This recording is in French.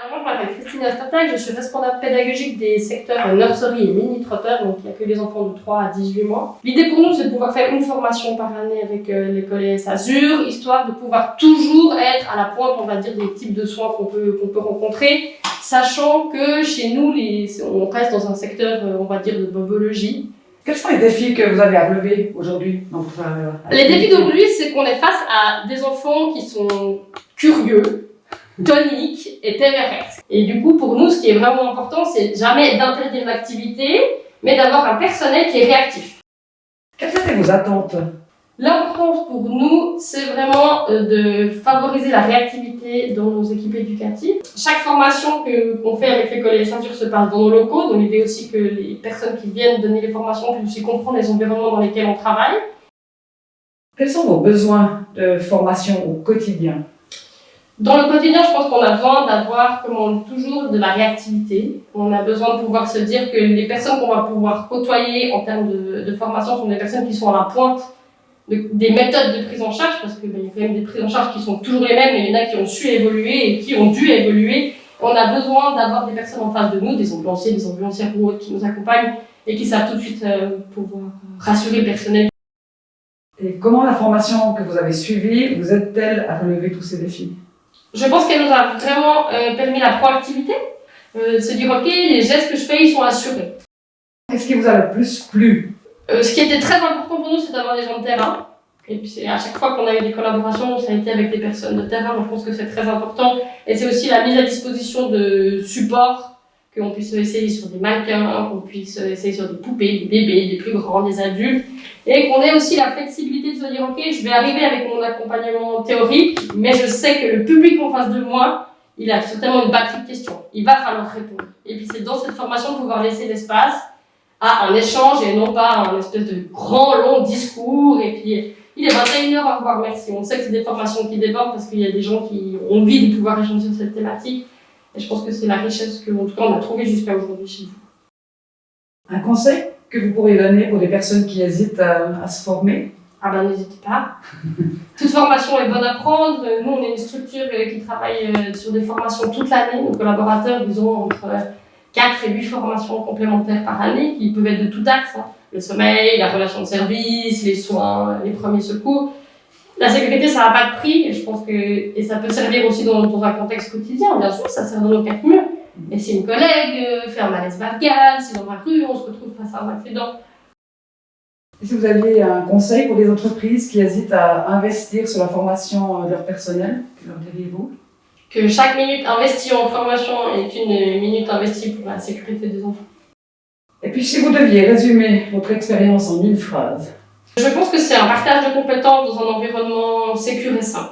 Alors moi, je m'appelle Christine Astertag, je suis responsable pédagogique des secteurs nursery et mini-trotteur, donc il n'y a que les enfants de 3 à 18 mois. L'idée pour nous, c'est de pouvoir faire une formation par année avec l'école ES Azur, histoire de pouvoir toujours être à la pointe, on va dire, des types de soins qu'on peut rencontrer, sachant que chez nous, on reste dans un secteur, on va dire, de bobologie. Quels sont les défis que vous avez à relever aujourd'hui dans votre Les défis d'aujourd'hui, c'est qu'on est face à des enfants qui sont curieux, toniques et téméraires. Et du coup, pour nous, ce qui est vraiment important, c'est jamais d'interdire l'activité, mais d'avoir un personnel qui est réactif. Quelles étaient vos attentes? L'importance pour nous, c'est vraiment de favoriser la réactivité dans nos équipes éducatives. Chaque formation qu'on fait avec l'école ES Azur se passe dans nos locaux, donc l'idée aussi que les personnes qui viennent donner les formations puissent aussi comprendre les environnements dans lesquels on travaille. Quels sont vos besoins de formation au quotidien? Dans le quotidien, je pense qu'on a besoin d'avoir, comme on dit toujours, de la réactivité. On a besoin de pouvoir se dire que les personnes qu'on va pouvoir côtoyer en termes de formation sont des personnes qui sont à la pointe des méthodes de prise en charge, parce qu'il y a quand même des prises en charge qui sont toujours les mêmes, mais il y en a qui ont su évoluer et qui ont dû évoluer. On a besoin d'avoir des personnes en face de nous, des ambulanciers, des ambulancières ou autres qui nous accompagnent et qui savent tout de suite pouvoir rassurer le personnel. Et comment la formation que vous avez suivie vous aide-t-elle à relever tous ces défis? Je pense qu'elle nous a vraiment permis la proactivité, se dire ok, les gestes que je fais, ils sont assurés. Qu'est-ce qui vous a le plus plu? Ce qui était très important pour nous, c'est d'avoir des gens de terrain. Et puis à chaque fois qu'on a eu des collaborations, ça a été avec des personnes de terrain, donc je pense que c'est très important. Et c'est aussi la mise à disposition de supports, qu'on puisse essayer sur des mannequins, qu'on puisse essayer sur des poupées, des bébés, des plus grands, des adultes. Et qu'on ait aussi la flexibilité de se dire ok, je vais arriver avec mon accompagnement théorique, mais je sais que le public en face de moi, il a certainement une batterie de questions. Il va falloir répondre. Et puis c'est dans cette formation de pouvoir laisser l'espace à un échange et non pas un espèce de grand long discours. Et puis il est 21h, au revoir, merci. On sait que c'est des formations qui débordent parce qu'il y a des gens qui ont envie de pouvoir échanger sur cette thématique. Et je pense que c'est la richesse que, en tout cas, on a trouvée jusqu'à aujourd'hui chez vous. Un conseil que vous pourriez donner pour des personnes qui hésitent à se former? Ah ben n'hésitez pas. Toute formation est bonne à prendre. Nous, on est une structure qui travaille sur des formations toute l'année. Nos collaborateurs, ils ont entre 4 et 8 formations complémentaires par année qui peuvent être de tout axe. Le sommeil, la relation de service, les soins, les premiers secours. La sécurité, ça n'a pas de prix et je pense que ça peut servir aussi dans un contexte quotidien. Bien sûr, ça sert dans nos 4 murs. Mais si une collègue fait un malaise vagal, si dans la rue, on se retrouve face à un accident. Et si vous aviez un conseil pour les entreprises qui hésitent à investir sur la formation de leur personnel, que leur diriez-vous? Que chaque minute investie en formation est une minute investie pour la sécurité des enfants. Et puis si vous deviez résumer votre expérience en une phrase? Je pense que c'est un partage de compétences dans un environnement sécurisant.